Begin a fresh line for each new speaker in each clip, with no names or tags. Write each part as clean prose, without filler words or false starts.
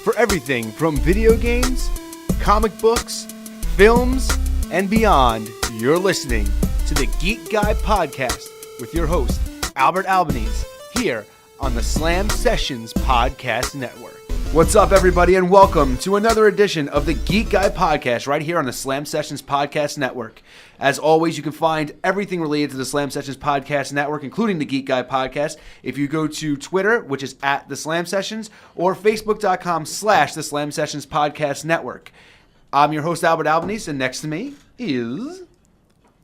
For everything from video games, comic books, films, and beyond, you're listening to the Geek Guy Podcast with your host, Albert Albanese, here on the Slam Sessions Podcast Network. What's up, everybody, and welcome to another edition of the Geek Guy Podcast right here on the Slam Sessions Podcast Network. As always, you can find everything related to the Slam Sessions Podcast Network, including the Geek Guy Podcast, if you go to Twitter, which is at the Slam Sessions, or Facebook.com/the Slam Sessions Podcast Network. I'm your host, Albert Albanese, and next to me is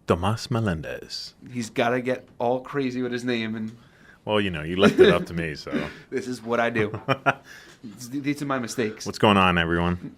Tomas Melendez.
He's got to get all crazy with his name. And
well, you know, you left it up to me, so.
This is what I do. These are my mistakes.
What's going on, everyone?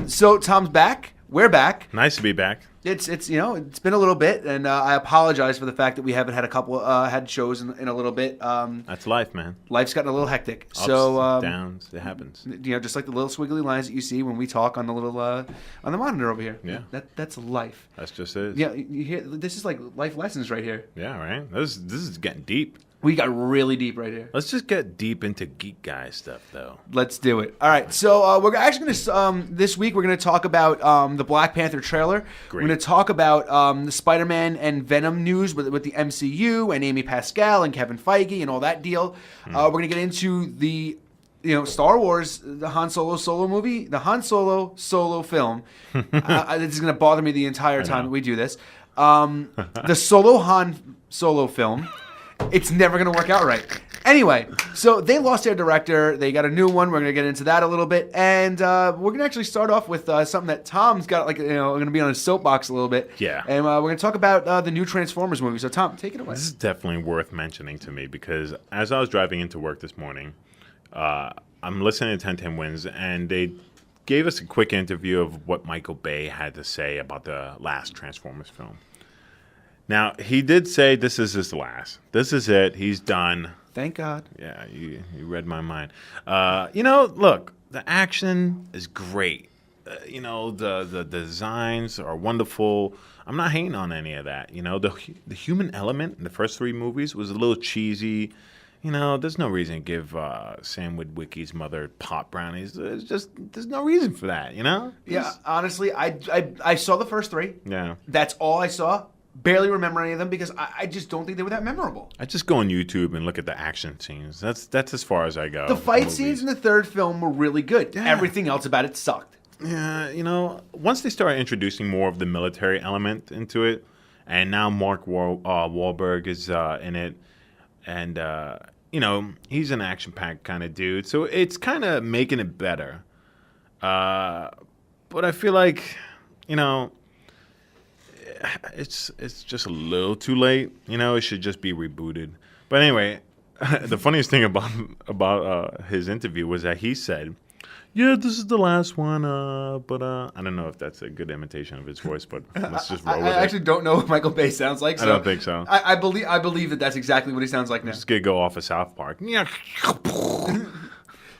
So Tom's back. We're back.
Nice to be back.
It's been a little bit, and I apologize for the fact that we haven't had a couple had shows in a little bit.
That's life, man.
Life's gotten a little hectic.
Ups, downs, it happens.
You know, just like the little squiggly lines that you see when we talk on the little on the monitor over here.
Yeah,
that's life.
That's just it.
Yeah, you hear this is like life lessons right here.
Yeah, right. This is getting deep.
We got really deep right here.
Let's just get deep into Geek Guy stuff, though.
Let's do it. All right. So we're actually going to, this week, we're going to talk about the Black Panther trailer.
Great.
We're going to talk about the Spider-Man and Venom news with the MCU and Amy Pascal and Kevin Feige and all that deal. We're going to get into the Star Wars, the Han Solo movie, the Han Solo film. This is going to bother me the entire time that we do this. The Han Solo film. It's never going to work out right. Anyway, so they lost their director. They got a new one. We're going to get into that a little bit. And we're going to actually start off with something that Tom's got, going to be on his soapbox a little bit.
Yeah.
And we're going to talk about the new Transformers movie. So, Tom, take it away.
This is definitely worth mentioning to me because as I was driving into work this morning, I'm listening to 1010 Wins, and they gave us a quick interview of what Michael Bay had to say about the last Transformers film. Now, he did say this is his last. This is it. He's done.
Thank God.
Yeah, you read my mind. Look, the action is great. The designs are wonderful. I'm not hating on any of that. The human element in the first three movies was a little cheesy. There's no reason to give Sam Witwicky's mother pot brownies. There's no reason for that,
Yeah, honestly, I saw the first three.
Yeah.
That's all I saw. Barely remember any of them because I just don't think they were that memorable.
I just go on YouTube and look at the action scenes. That's as far as I go.
The fight scenes in the third film were really good. Yeah. Everything else about it sucked.
Yeah, once they started introducing more of the military element into it, and now Mark Wahlberg is in it, and he's an action-packed kind of dude, so it's kind of making it better. But I feel like, it's just a little too late. It should just be rebooted. But anyway, the funniest thing about his interview was that he said, "Yeah, this is the last one, but I don't know if that's a good imitation of his voice, but let's just roll with it."
I actually don't know what Michael Bay sounds like. So
I don't think so.
I believe that that's exactly what he sounds like now.
Just gonna go off of South Park.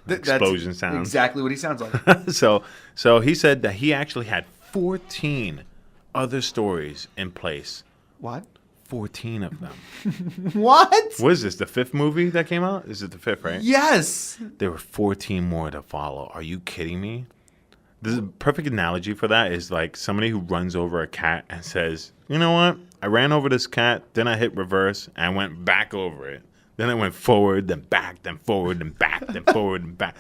Explosion sounds.
Exactly what he sounds like.
So he said that he actually had 14 other stories in place.
What?
14 of them.
What?
What is this, the fifth movie that came out? Is it the fifth, right?
Yes.
There were 14 more to follow. Are you kidding me? The perfect analogy for that is like somebody who runs over a cat and says, "You know what? I ran over this cat, then I hit reverse, and I went back over it. Then I went forward, then back, then forward, then back, then forward, and back."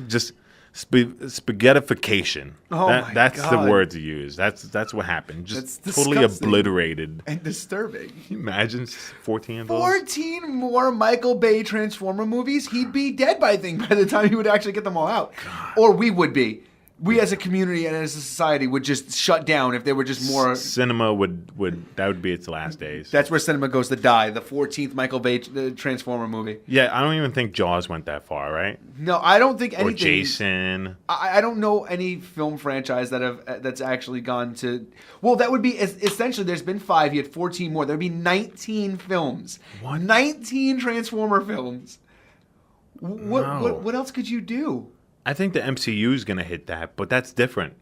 Just spaghettification. That's
God.
the word to use. That's what happened. Just
that's
totally
disgusting
obliterated.
and disturbing.
Can you imagine 14 of those?
14 more Michael Bay Transformer movies? He'd be dead by the time he would actually get them all out. God. Or we would be. We as a community and as a society would just shut down if there were just more.
Cinema would be its last days.
That's where cinema goes to die. The 14th Michael Bay Transformer movie.
Yeah, I don't even think Jaws went that far, right?
No, I don't think anything.
Or Jason.
I don't know any film franchise that's actually gone to. Well, that would be essentially. There's been 5. He had 14 more. There'd be 19 films.
What?
19 Transformer films.
No.
What else could you do?
I think the MCU is going to hit that, but that's different.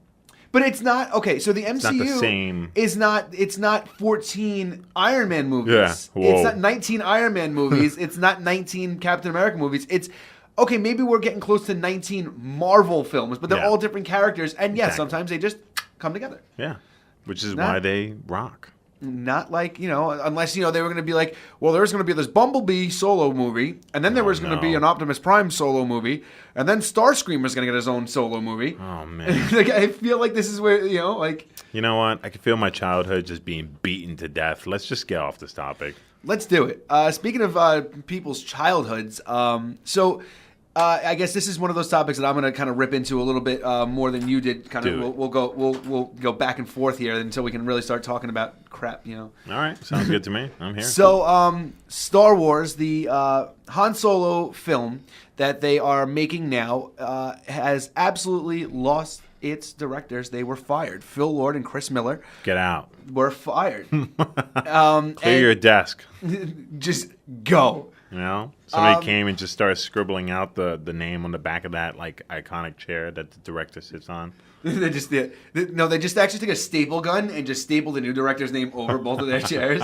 But it's not okay. So the MCU
not the same.
is not. It's not 14 Iron Man movies.
Yeah. Whoa.
It's not 19 Iron Man movies. It's not 19 Captain America movies. It's okay, maybe we're getting close to 19 Marvel films, but they're all different characters. And yes, sometimes they just come together.
Yeah, which is why they rock.
Not like, unless, they were going to be like, well, there's going to be this Bumblebee solo movie, and then there was going to be an Optimus Prime solo movie, and then Starscreamer's going to get his own solo movie.
Oh, man.
Like, I feel like this is where, like...
You know what? I can feel my childhood just being beaten to death. Let's just get off this topic.
Let's do it. Speaking of people's childhoods, I guess this is one of those topics that I'm going to kind of rip into a little bit more than you did. Kind of, we'll go back and forth here until we can really start talking about crap.
All right, sounds good to me. I'm here.
So, Star Wars, the Han Solo film that they are making now, has absolutely lost its directors. They were fired. Phil Lord and Chris Miller.
Get out.
Were fired.
Clear your desk.
Just go.
Somebody came and just started scribbling out the name on the back of that iconic chair that the director sits on.
They just actually took a staple gun and just stapled the new director's name over both of their chairs.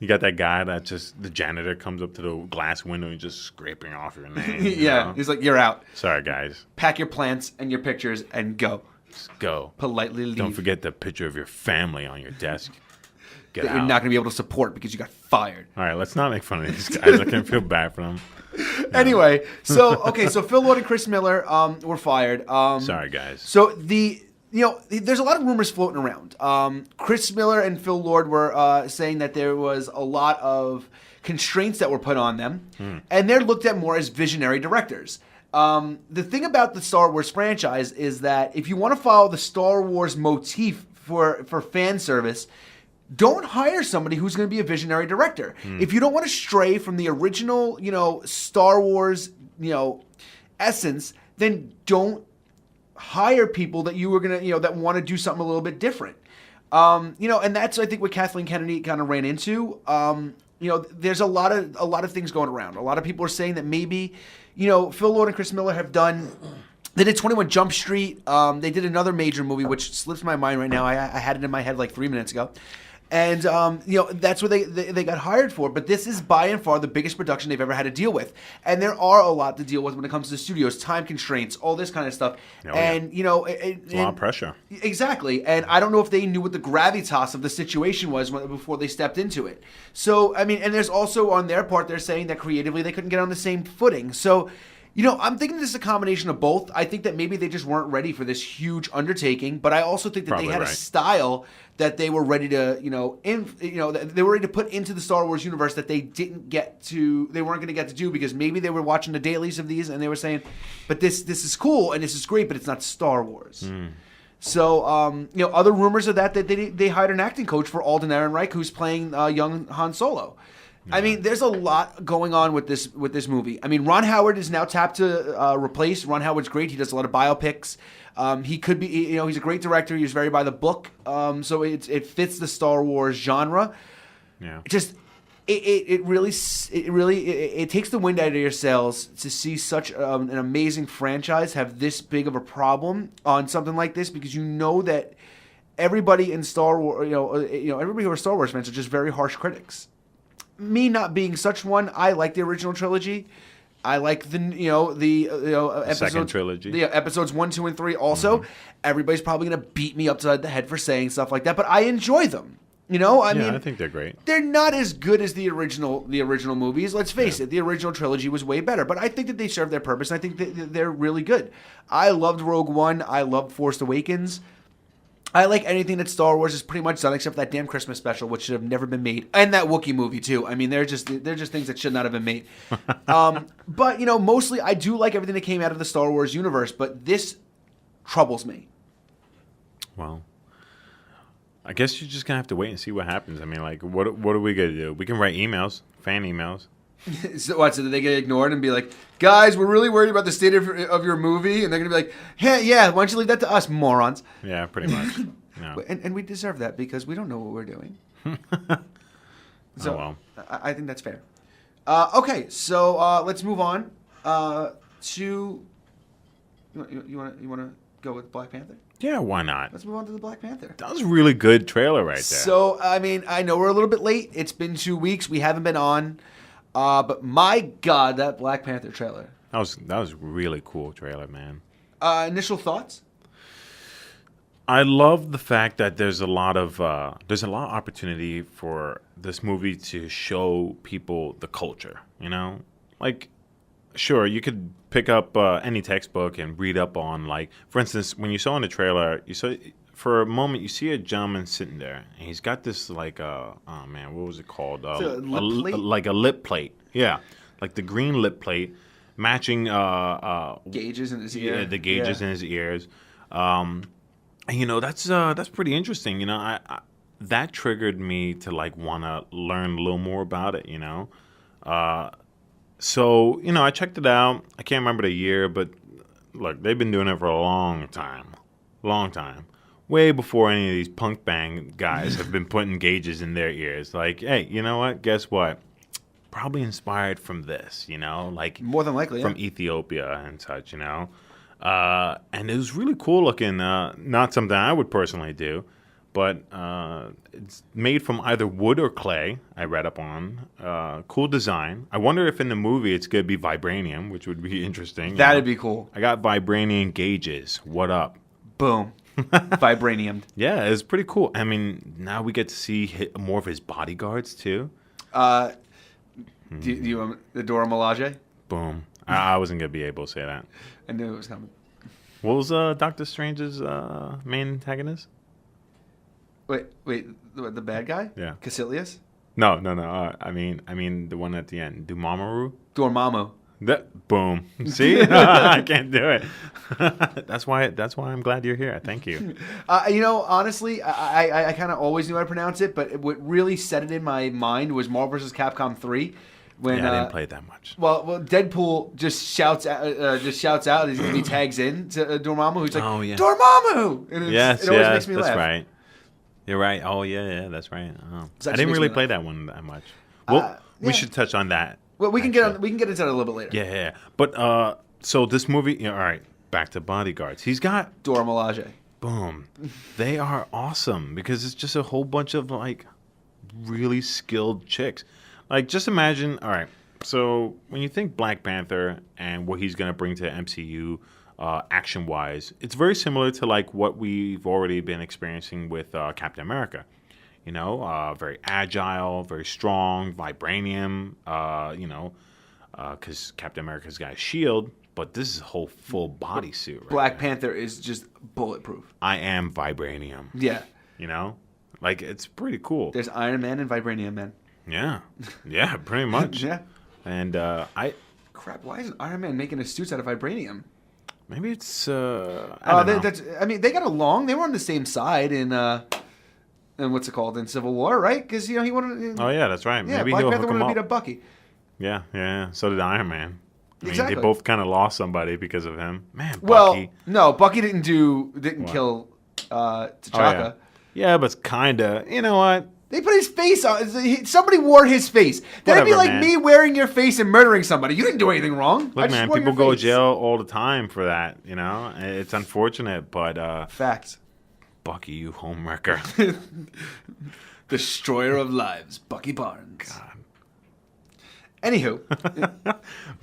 You got that guy that the janitor comes up to the glass window and just scraping off your name.
He's like, you're out.
Sorry, guys.
Pack your plants and your pictures and go.
Just go.
Politely leave.
Don't forget the picture of your family on your desk.
That you're not going to be able to support because you got fired.
All right, let's not make fun of these guys. I can feel bad for them.
Anyway, so Phil Lord and Chris Miller were fired.
Sorry, guys.
So there's a lot of rumors floating around. Chris Miller and Phil Lord were saying that there was a lot of constraints that were put on them, and they're looked at more as visionary directors. The thing about the Star Wars franchise is that if you want to follow the Star Wars motif for fan service, don't hire somebody who's going to be a visionary director. If you don't want to stray from the original, Star Wars, essence, then don't hire people that you were going to, that want to do something a little bit different. And that's, I think, what Kathleen Kennedy kind of ran into. There's a lot of things going around. A lot of people are saying that maybe, Phil Lord and Chris Miller have done. They did 21 Jump Street. They did another major movie, which slips my mind right now. I had it in my head like 3 minutes ago. And, that's what they got hired for. But this is by and far the biggest production they've ever had to deal with. And there are a lot to deal with when it comes to the studios, time constraints, all this kind of stuff.
It's a lot of pressure.
Exactly. And I don't know if they knew what the gravitas of the situation was before they stepped into it. So, and there's also on their part, they're saying that creatively they couldn't get on the same footing. So, I'm thinking this is a combination of both. I think that maybe they just weren't ready for this huge undertaking, but I also think that they had a style that they were ready to, they were ready to put into the Star Wars universe that they weren't going to get to do because maybe they were watching the dailies of these and they were saying, but this is cool and this is great, but it's not Star Wars. So, other rumors are that they hired an acting coach for Alden Ehrenreich, who's playing young Han Solo. There's a lot going on with this movie. Ron Howard is now tapped to replace. Ron Howard's great. He does a lot of biopics. He could be, he's a great director. He's very by the book. So it fits the Star Wars genre.
Yeah.
It really takes the wind out of your sails to see such an amazing franchise have this big of a problem on something like this because that everybody in Star Wars, everybody who are Star Wars fans are just very harsh critics. Me not being such one, I like the original trilogy. I like the episodes,
second trilogy.
The episodes 1, 2, and 3 also. Everybody's probably going to beat me upside the head for saying stuff like that, but I enjoy them. I
think they're great.
They're not as good as the original movies. Let's face it, the original trilogy was way better, but I think that they serve their purpose. I think that they're really good. I loved Rogue One. I loved Force Awakens. I like anything that Star Wars has pretty much done, except for that damn Christmas special, which should have never been made, and that Wookiee movie too. They're just things that should not have been made. But mostly I do like everything that came out of the Star Wars universe, but this troubles me.
Well, I guess you're just gonna have to wait and see what happens. What are we gonna do? We can write emails, fan emails.
So what? So that they get ignored and be like, guys, we're really worried about the state of your movie, and they're gonna be like, hey, yeah, why don't you leave that to us, morons?
Yeah, pretty much. No.
And we deserve that because we don't know what we're doing. So
well.
I think that's fair. Okay, so let's move on to. You want to go with Black Panther?
Yeah, why not?
Let's move on to the Black Panther.
That was a really good trailer right there.
So, I know we're a little bit late. It's been 2 weeks. We haven't been on. But my God, that Black Panther trailer.
That was really cool trailer, man.
Initial thoughts?
I love the fact that there's a lot of opportunity for this movie to show people the culture. Like, sure, you could pick up any textbook and read up on, like, for instance, when you saw in the trailer, you saw for a moment you see a gentleman sitting there, and he's got this like oh man, what was it called? Like a lip plate, yeah, like the green lip plate, matching
gauges in his ear.
Yeah, the gauges in his ears. And, that's pretty interesting. That triggered me to like want to learn a little more about it. So I checked it out. I can't remember the year, but look, they've been doing it for a long time, way before any of these punk bang guys have been putting gauges in their ears. Like, hey, you know what? Guess what? Probably inspired from this. Like
more than likely
from Ethiopia and such. And it was really cool looking. Not something I would personally do, but it's made from either wood or clay. I read up on. Cool design. I wonder if in the movie it's going to be vibranium, which would be interesting.
That'd be cool.
I got vibranium gauges. What up?
Boom. Vibranium.
Yeah, it's pretty cool. I mean, now we get to see more of his bodyguards too.
Do you the Dora Milaje?
Boom. I wasn't going to be able to say that.
I knew it was coming.
What was Doctor Strange's main antagonist?
Wait, the bad guy?
Yeah.
Caecilius?
No. I mean the one at the end,
Dormammu.
Boom. See, I can't do it. That's why I'm glad you're here. Thank you.
Honestly, I kind of always knew how to pronounce it, but what really set it in my mind was Marvel vs. Capcom 3. When,
I didn't play it that much.
Well, Deadpool just shouts out as he tags in to Dormammu, who's like, "Oh yeah, Dormammu!" And it always makes me laugh.
That's right. You're right. Oh yeah, that's right. Oh. I didn't really play that one that much. Well, we should touch on that.
Well, we can get into that a little bit later.
Yeah. But so this movie, all right, back to bodyguards. He's got
Dora Milaje.
Boom. They are awesome because it's just a whole bunch of like really skilled chicks. Like, just imagine, all right, so when you think Black Panther and what he's going to bring to MCU action-wise, it's very similar to, like, what we've already been experiencing with Captain America. Very agile, very strong, vibranium, because Captain America's got a shield, but this is a whole full body suit.
Black Panther is just bulletproof.
I am vibranium.
Yeah.
Like, it's pretty cool.
There's Iron Man and Vibranium Man.
Yeah, pretty much.
Yeah.
And
crap, why isn't Iron Man making his suits out of vibranium?
Maybe it's I don't know.
They got along. They were on the same side in what's it called, in Civil War, right? Because he wanted.
Oh yeah, that's right.
Yeah,
maybe
Black
he'll
Panther
hook him
wanted to
up.
beat up Bucky.
Yeah. So did Iron Man.
Exactly.
They both kind of lost somebody because of him. Man, Bucky.
Well, no, Bucky didn't kill T'Chaka.
Oh, yeah, but kinda. You know what?
They put his face on. Somebody wore his face. That'd be like me wearing your face and murdering somebody. You didn't do anything wrong.
Look, man, people go to jail all the time for that. It's unfortunate, but
facts.
Bucky, you homewrecker.
Destroyer of lives, Bucky Barnes.
God.
Anywho,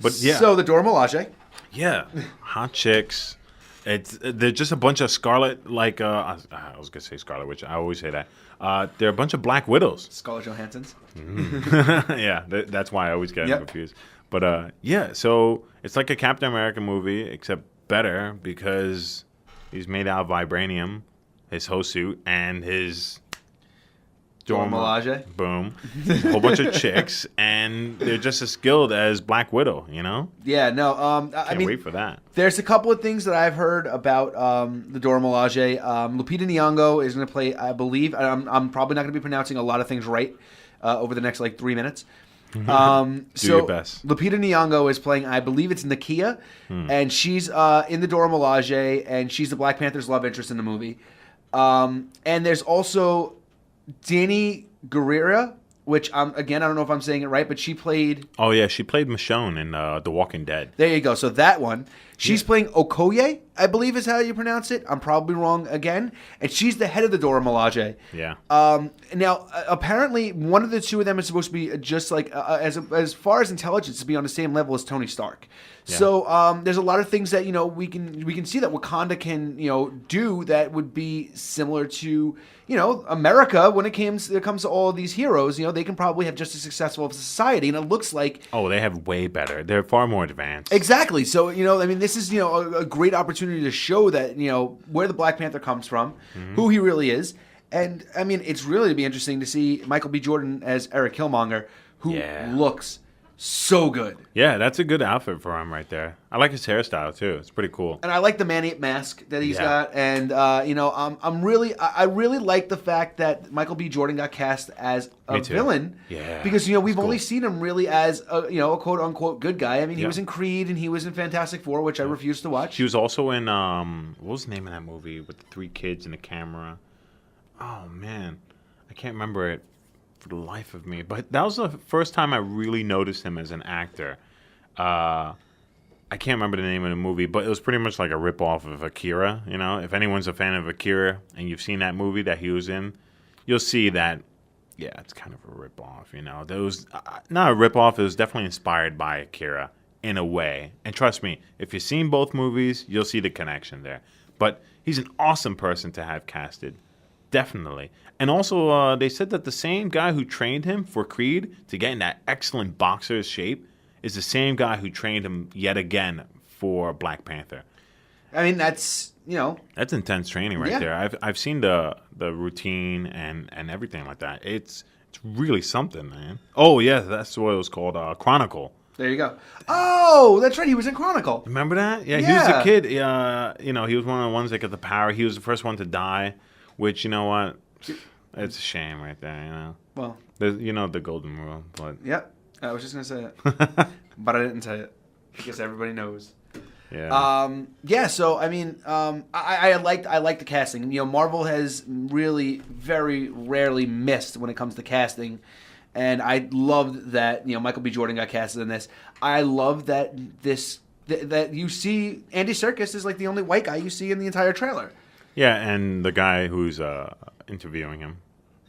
but yeah.
So the Dora Milaje.
Yeah, hot chicks. They're just a bunch of Scarlet, like I was gonna say Scarlet Witch. I always say that. They're a bunch of Black Widows.
Scarlett Johansson's.
Yeah, that's why I always get confused. But yeah, so it's like a Captain America movie, except better because he's made out of vibranium, his whole suit, and his
Dora Milaje.
Boom. A whole bunch of chicks, and they're just as skilled as Black Widow,
Yeah, no.
Can't wait for that.
There's a couple of things that I've heard about the Dora Milaje. Lupita Nyong'o is going to play, I believe. I'm probably not going to be pronouncing a lot of things right over the next 3 minutes.
Do your best.
Lupita Nyong'o is playing, I believe it's Nakia, and she's in the Dora Milaje, and she's the Black Panther's love interest in the movie. And there's also Danny Gurira, which I don't know if I'm saying it right, but she played.
Oh yeah, she played Michonne in The Walking Dead.
There you go. So that one, she's playing Okoye. I believe is how you pronounce it. I'm probably wrong again. And she's the head of the Dora Milaje.
Yeah.
Now, apparently, one of the two of them is supposed to be just like, as far as intelligence, to be on the same level as Tony Stark. Yeah. So there's a lot of things that, we can see that Wakanda can, do that would be similar to, America when it comes to all of these heroes. They can probably have just as successful of a society. And it looks like...
Oh, they have way better. They're far more advanced.
Exactly. So, this is, a great opportunity to show that, where the Black Panther comes from, who he really is. And, it's really to be interesting to see Michael B. Jordan as Eric Killmonger, who looks so good.
Yeah, that's a good outfit for him right there. I like his hairstyle, too. It's pretty cool.
And I like the man-ape mask that he's got. And, I really like the fact that Michael B. Jordan got cast as a villain. Yeah. Because, we've only seen him really as, a quote-unquote good guy. He was in Creed and he was in Fantastic Four, which I refused to watch.
He was also in, what was the name of that movie with the 3 kids and the camera? Oh, man. I can't remember it for the life of me. But that was the first time I really noticed him as an actor. I can't remember the name of the movie, but it was pretty much like a ripoff of Akira. If anyone's a fan of Akira and you've seen that movie that he was in, you'll see that, it's kind of a ripoff. There was not a ripoff. It was definitely inspired by Akira in a way. And trust me, if you've seen both movies, you'll see the connection there. But he's an awesome person to have casted. Definitely. And also, they said that the same guy who trained him for Creed to get in that excellent boxer's shape is the same guy who trained him yet again for Black Panther.
That's,
That's intense training right there. I've seen the routine and everything like that. It's really something, man. Oh, yeah, that's what it was called, Chronicle.
There you go. Oh, that's right. He was in Chronicle.
Remember that? Yeah, he was a kid. He was one of the ones that got the power. He was the first one to die. Which, you know what? It's a shame right there,
Well.
There's, the golden rule. But...
Yep. I was just going to say it. But I didn't say it. Because everybody knows.
Yeah.
So, I like the casting. Marvel has really very rarely missed when it comes to casting. And I loved that, Michael B. Jordan got casted in this. I love that that you see Andy Serkis is like the only white guy you see in the entire trailer.
Yeah, and the guy who's interviewing him.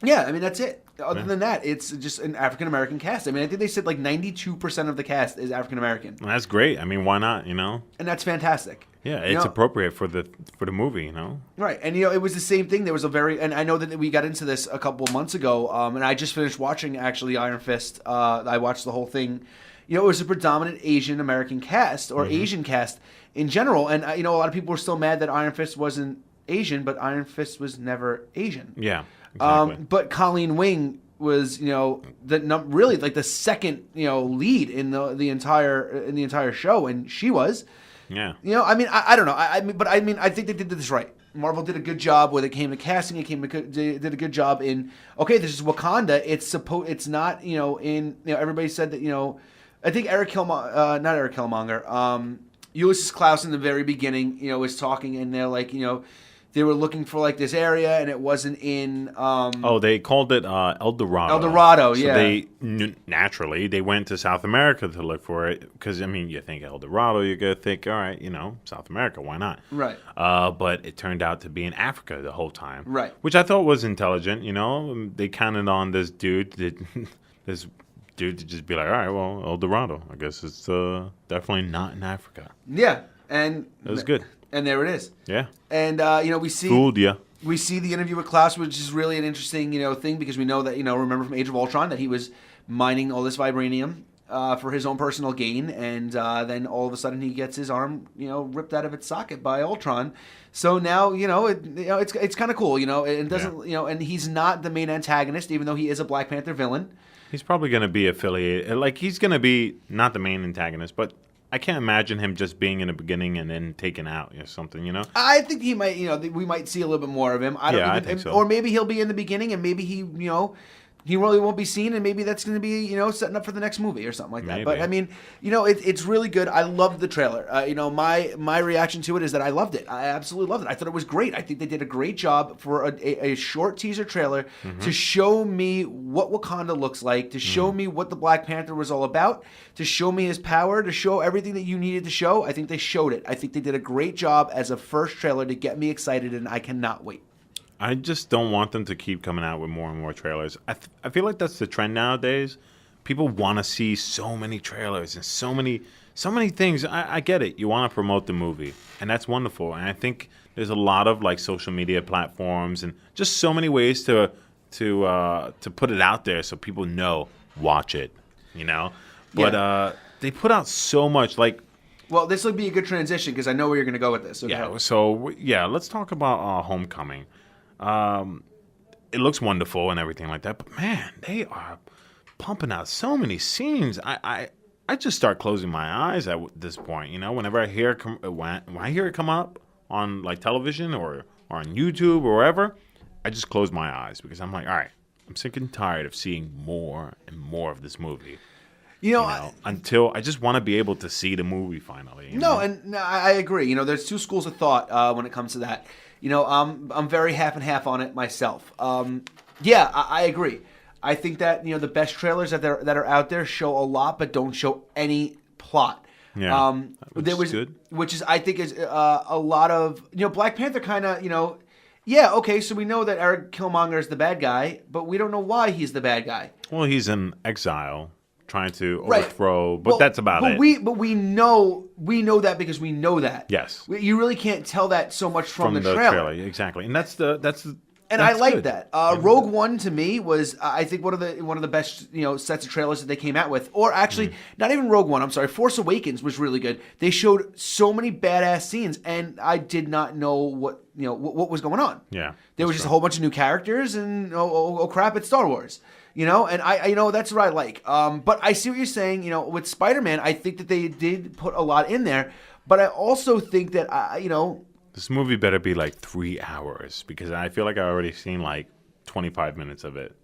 Yeah, that's it. Other than that, it's just an African-American cast. I think they said like 92% of the cast is African-American.
Well, that's great. Why not, And
that's fantastic.
Yeah, it's appropriate for the movie,
Right, and it was the same thing. There was and I know that we got into this a couple of months ago, and I just finished watching, actually, Iron Fist. I watched the whole thing. It was a predominant Asian-American cast, or Asian cast in general, and, a lot of people were still mad that Iron Fist wasn't Asian, but Iron Fist was never Asian.
Yeah, exactly.
But Colleen Wing was, really like the second, lead in the entire show, and she was.
Yeah.
I don't know. I think they did this right. Marvel did a good job when it came to casting. They did a good job in. Okay, this is Wakanda. It's not. Everybody said that. I think not Eric Killmonger. Ulysses Klaus in the very beginning, was talking, and they're like, they were looking for like this area, and it wasn't in.
They called it El Dorado.
El Dorado,
so
yeah.
They naturally they went to South America to look for it because you think El Dorado, you're gonna think, all right, South America, why not?
Right.
But it turned out to be in Africa the whole time.
Right.
Which I thought was intelligent. They counted on this dude to just be like, all right, well, El Dorado, I guess it's definitely not in Africa.
Yeah, and
it was good.
And there it is.
Yeah.
And, we see...
Fooled ya.
We see the interview with Klaus, which is really an interesting, thing, because we know that, remember from Age of Ultron, that he was mining all this vibranium for his own personal gain, and then all of a sudden he gets his arm, ripped out of its socket by Ultron. So now, it's kind of cool, it doesn't, and he's not the main antagonist, even though he is a Black Panther villain.
He's probably going to be affiliated. Like, he's going to be not the main antagonist, but I can't imagine him just being in the beginning and then taken out or something,
I think he might, we might see a little bit more of him.
I think so.
Or maybe he'll be in the beginning and maybe he, he really won't be seen, and maybe that's going to be, setting up for the next movie or something like that.
Maybe.
But I mean, it's really good. I loved the trailer. My reaction to it is that I loved it. I absolutely loved it. I thought it was great. I think they did a great job for a short teaser trailer to show me what Wakanda looks like, to show me what the Black Panther was all about, to show me his power, to show everything that you needed to show. I think they showed it. I think they did a great job as a first trailer to get me excited, and I cannot wait.
I just don't want them to keep coming out with more and more trailers. I feel like that's the trend nowadays. People want to see so many trailers and so many things. I get it. You want to promote the movie, and that's wonderful. And I think there's a lot of like social media platforms and just so many ways to put it out there so people know, watch it, But they put out so much like.
Well, this will be a good transition because I know where you're going to go with this. Okay.
Yeah. So let's talk about Homecoming. It looks wonderful and everything like that, but man, they are pumping out so many scenes. I just start closing my eyes at this point. Whenever I hear when I hear it come up on like television or on YouTube or wherever, I just close my eyes because I'm like, all right, I'm sick and tired of seeing more and more of this movie. Until I just want to be able to see the movie finally.
And I agree. There's two schools of thought when it comes to that. I'm very half and half on it myself. I agree. I think that the best trailers that are out there show a lot, but don't show any plot.
Yeah, good.
Which is I think is a lot of Black Panther kind of Yeah, okay, so we know that Eric Killmonger is the bad guy, but we don't know why he's the bad guy.
Well, he's in exile, trying to overthrow, but that's about it.
We know that because we know that.
Yes.
You really can't tell that so much from the trailer.
Exactly. And that's
I like
good.
that. Rogue One to me was, I think, one of the best sets of trailers that they came out with. Or actually, not even Rogue One. I'm sorry, Force Awakens was really good. They showed so many badass scenes, and I did not know what was going on.
Yeah,
there was just a whole bunch of new characters, and oh crap, it's Star Wars. And I that's what I like. But I see what you're saying. With Spider-Man, I think that they did put a lot in there. But I also think that
this movie better be like 3 hours because I feel like I already seen like 25 minutes of it.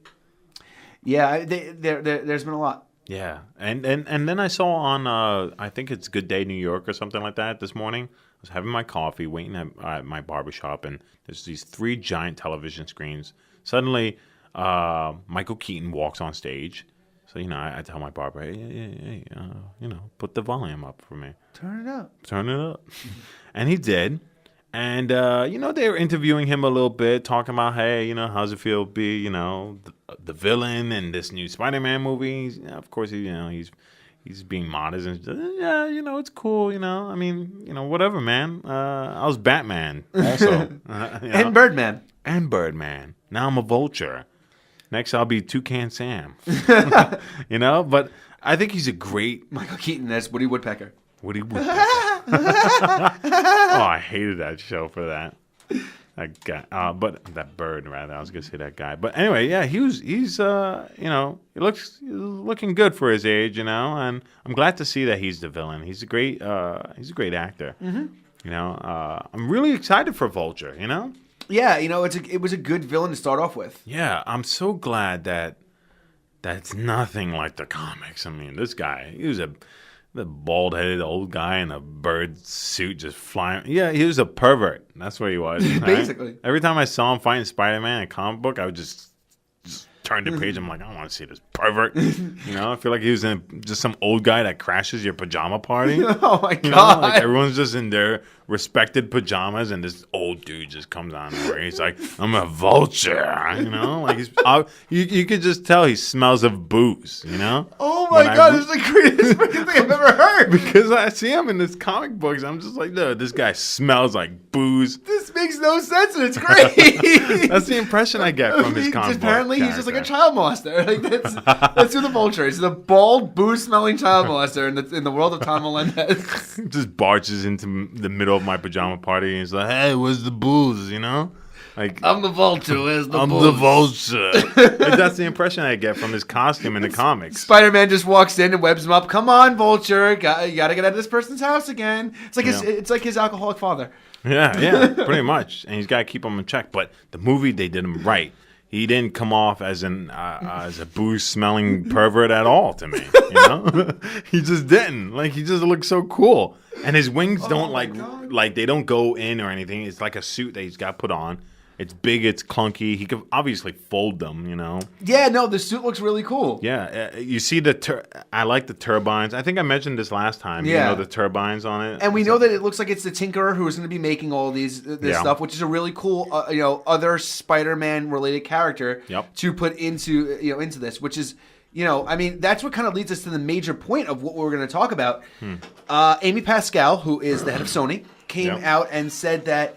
Yeah, there's been a lot.
Yeah, and then I saw on I think it's Good Day New York or something like that this morning. I was having my coffee, waiting at my barbershop, and there's these 3 giant television screens. Suddenly, Michael Keaton walks on stage. So, I tell my barber, hey, put the volume up for me.
Turn it up.
And he did. And, they were interviewing him a little bit, talking about, hey, how's it feel to be, the villain in this new Spider-Man movie? Of course, he's being modest. And, it's cool, I mean, whatever, man. I was Batman also.
And Birdman.
Now I'm a Vulture. Next, I'll be Toucan Sam. But I think he's a great...
Michael Keaton as Woody Woodpecker.
Oh, I hated that show for that. That guy, but that bird rather. I was gonna say that guy, but anyway, yeah, he's he looking good for his age, and I'm glad to see that he's the villain. He's a great actor. Mm-hmm. I'm really excited for Vulture.
Yeah, it was a good villain to start off with.
Yeah, I'm so glad that that's nothing like the comics. I mean, this guy, he was the bald-headed old guy in a bird suit just flying. Yeah, he was a pervert. That's what he was. Right?
Basically.
Every time I saw him fighting Spider-Man in a comic book, I would just turn the page. I'm like, I don't want to see this pervert. I feel like he was just some old guy that crashes your pajama party.
Oh, my God.
Like everyone's just in their respected pajamas, and this old dude just comes on where he's like, I'm a vulture. Like you could just tell he smells of booze,
Oh, my God. This is the greatest freaking thing I've ever heard.
Because I see him in this comic books. I'm just like, no, this guy smells like booze.
This makes no sense, and it's great.
That's the impression I get from his comic book.
Apparently, he's just like a child molester. Like that's who the Vulture is. He's a bald, booze-smelling child molester in the world of Tom Melendez.
Just barges into the middle of my pajama party and he's like, hey, where's the booze, Like,
I'm the Vulture, where's the booze?
I'm the Vulture. Like, that's the impression I get from his costume in the comics.
Spider-Man just walks in and webs him up. Come on, Vulture. You got to get out of this person's house again. It's like his alcoholic father.
Yeah, pretty much. And he's got to keep him in check. But the movie, they did him right. he didn't come off as as a booze-smelling pervert at all to me. You know, he just didn't. Like, he just looked so cool, and his wings don't like they don't go in or anything. It's like a suit that he's got put on. It's big, it's clunky. He could obviously fold them, you know.
Yeah, no, the suit looks really cool.
Yeah, you see I like the turbines. I think I mentioned this last time.
Yeah.
You know, the turbines on it.
And we know that it looks like it's the Tinkerer who is going to be making all this stuff, which is a really cool, other Spider-Man related character to put into this, which is, I mean, that's what kind of leads us to the major point of what we're going to talk about. Amy Pascal, who is the head of Sony, came out and said that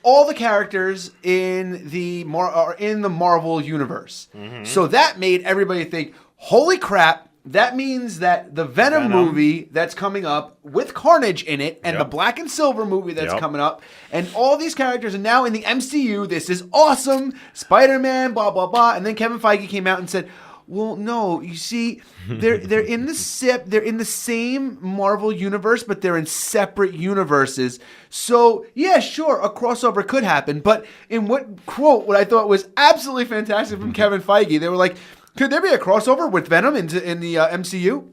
all the characters in the Marvel universe. Mm-hmm. So that made everybody think, holy crap, that means that the Venom movie that's coming up with Carnage in it and the Black and Silver movie that's coming up and all these characters are now in the MCU. This is awesome. Spider-Man, blah, blah, blah. And then Kevin Feige came out and said, well, no, you see, they're in the same Marvel universe, but they're in separate universes. So, yeah, sure, a crossover could happen. But in what I thought was absolutely fantastic from Kevin Feige, they were like, could there be a crossover with Venom in the MCU?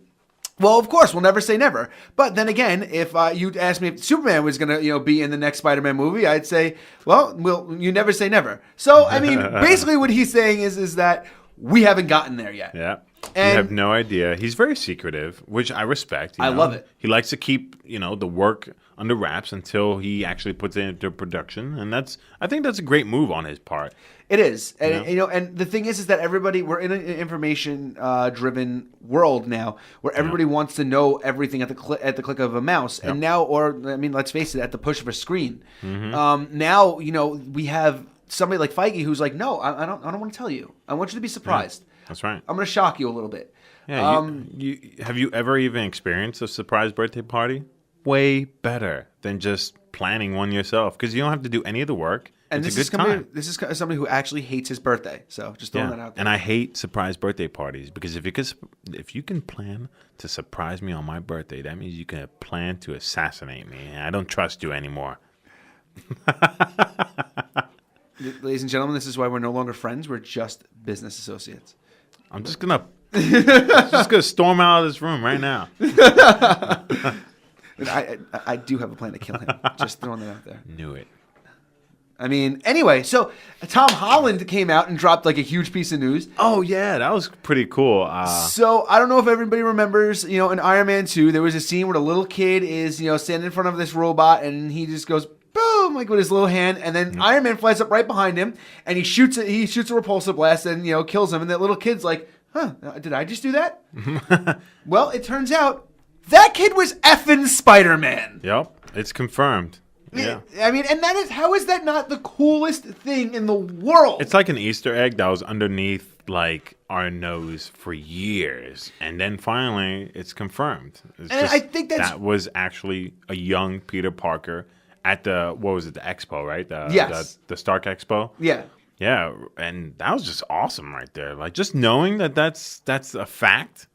Well, of course, we'll never say never. But then again, if you'd asked me if Superman was going to, be in the next Spider-Man movie, I'd say, well, you never say never. So, I mean, basically what he's saying is that we haven't gotten there yet.
Yeah. And you have no idea. He's very secretive, which I respect.
I love it.
He likes to keep, the work under wraps until he actually puts it into production. And I think that's a great move on his part.
It is. And, and the thing is that we're in an information driven world now where everybody wants to know everything at the click of a mouse. Yep. And now, let's face it, at the push of a screen. Mm-hmm. Now, we have somebody like Feige who's like, no, I don't want to tell you. I want you to be surprised.
Yeah, that's right.
I'm going to shock you a little bit.
Yeah. Have you ever even experienced a surprise birthday party? Way better than just planning one yourself because you don't have to do any of the work.
And this is somebody who actually hates his birthday. So just throwing that out there.
And I hate surprise birthday parties because if you can plan to surprise me on my birthday, that means you can plan to assassinate me. And I don't trust you anymore.
Ladies and gentlemen, this is why we're no longer friends. We're just business associates.
I'm just gonna storm out of this room right now.
I do have a plan to kill him. Just throwing that out there.
Knew it.
I mean, anyway, so Tom Holland came out and dropped like a huge piece of news.
Oh yeah, that was pretty cool.
So I don't know if everybody remembers, in Iron Man 2, there was a scene where the little kid is, standing in front of this robot and he just goes boom, like with his little hand, and then Iron Man flies up right behind him and he shoots a repulsor blast and kills him, and that little kid's like, huh, did I just do that? Well, it turns out that kid was effing Spider-Man.
Yep, it's confirmed. Yeah.
I mean, and how is that not the coolest thing in the world?
It's like an Easter egg that was underneath like our nose for years, and then finally it's confirmed.
I think that
was actually a young Peter Parker at the Expo, right? The Stark Expo.
Yeah.
Yeah, and that was just awesome right there. Like just knowing that's a fact.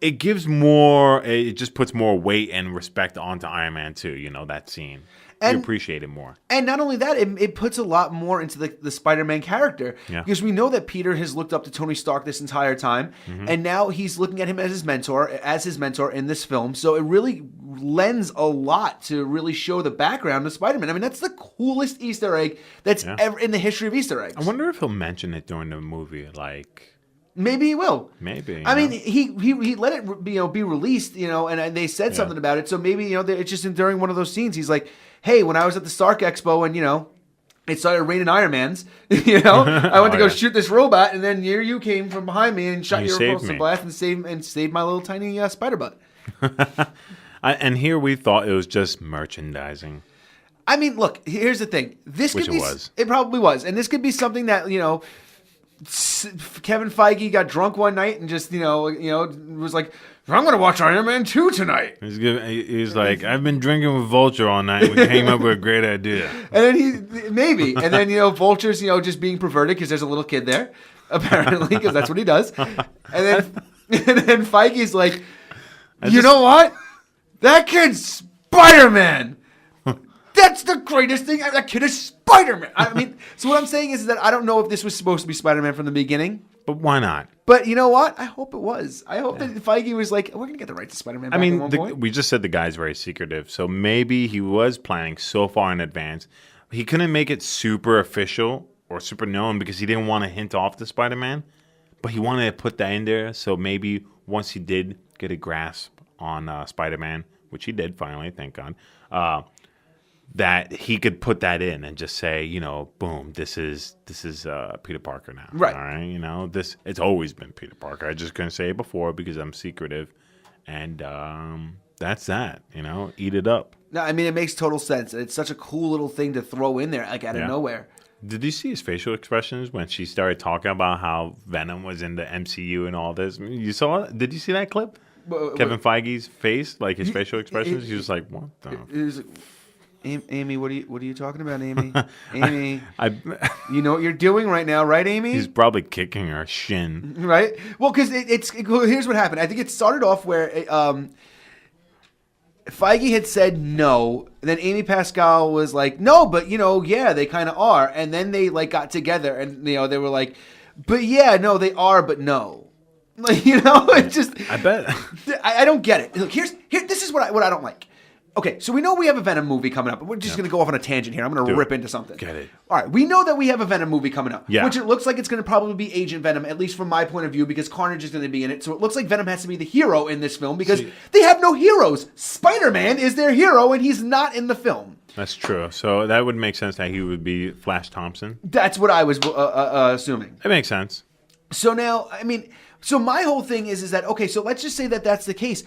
It just puts more weight and respect onto Iron Man 2, that scene. You appreciate it more.
And not only that, it puts a lot more into the Spider-Man character. Yeah. Because we know that Peter has looked up to Tony Stark this entire time. Mm-hmm. And now he's looking at him as his mentor in this film. So it really lends a lot to really show the background of Spider-Man. I mean, that's the coolest Easter egg that's ever in the history of Easter eggs.
I wonder if he'll mention it during the movie, like...
Maybe he will.
Maybe.
I mean, he let it be released, and they said something about it. So maybe it's just during one of those scenes. He's like, "Hey, when I was at the Stark Expo and it started raining Iron Mans, I went to go shoot this robot, and then here you came from behind me and shot your repulsor blast and saved my little tiny spider butt."
And here we thought it was just merchandising.
I mean, look. Here's the thing. It probably was, and this could be something that Kevin Feige got drunk one night and just was like, I'm going to watch Iron Man 2 tonight.
He's like, I've been drinking with Vulture all night. We came up with a great idea.
And then Vulture's just being perverted because there's a little kid there, apparently, because that's what he does. And then Feige's like, you know what? That kid's Spider-Man. That's That's the greatest thing. That kid is Spider-Man. I mean, so what I'm saying is that I don't know if this was supposed to be Spider-Man from the beginning.
But why not?
But you know what? I hope it was. I hope that Feige was like, we're going to get the right to Spider-Man back at one point.
We just said the guy's very secretive. So maybe he was planning so far in advance. He couldn't make it super official or super known because he didn't want to hint off to Spider-Man. But he wanted to put that in there. So maybe once he did get a grasp on Spider-Man, which he did finally, thank God, that he could put that in and just say, you know, boom, this is Peter Parker now.
Right.
All right. You know, it's always been Peter Parker. I just couldn't say it before because I'm secretive. And that's that, you know, eat it up.
No, I mean, it makes total sense. It's such a cool little thing to throw in there, like out of nowhere.
Did you see his facial expressions when she started talking about how Venom was in the MCU and all this? You saw it? Did you see that clip? Kevin Feige's face, like his facial expressions? He was like, what the...
Amy, what are you talking about, Amy? Amy, you know what you're doing right now, right, Amy?
He's probably kicking her shin.
Right? Well, because here's what happened. I think it started off where Feige had said no, and then Amy Pascal was like, no, but, you know, yeah, they kind of are. And then they, like, got together, and, you know, they were like, but yeah, no, they are, but no. Like, you know, it just...
I bet.
I don't get it. Look, this is what I don't like. Okay, so we know we have a Venom movie coming up. We're just going to go off on a tangent here. I'm going to rip into something.
Get it.
All right, we know that we have a Venom movie coming up,
which
it looks like it's going to probably be Agent Venom, at least from my point of view, because Carnage is going to be in it. So it looks like Venom has to be the hero in this film because they have no heroes. Spider-Man is their hero, and he's not in the film.
That's true. So that would make sense that he would be Flash Thompson.
That's what I was assuming.
It makes sense.
So now, I mean, so my whole thing is that, okay, so let's just say that that's the case.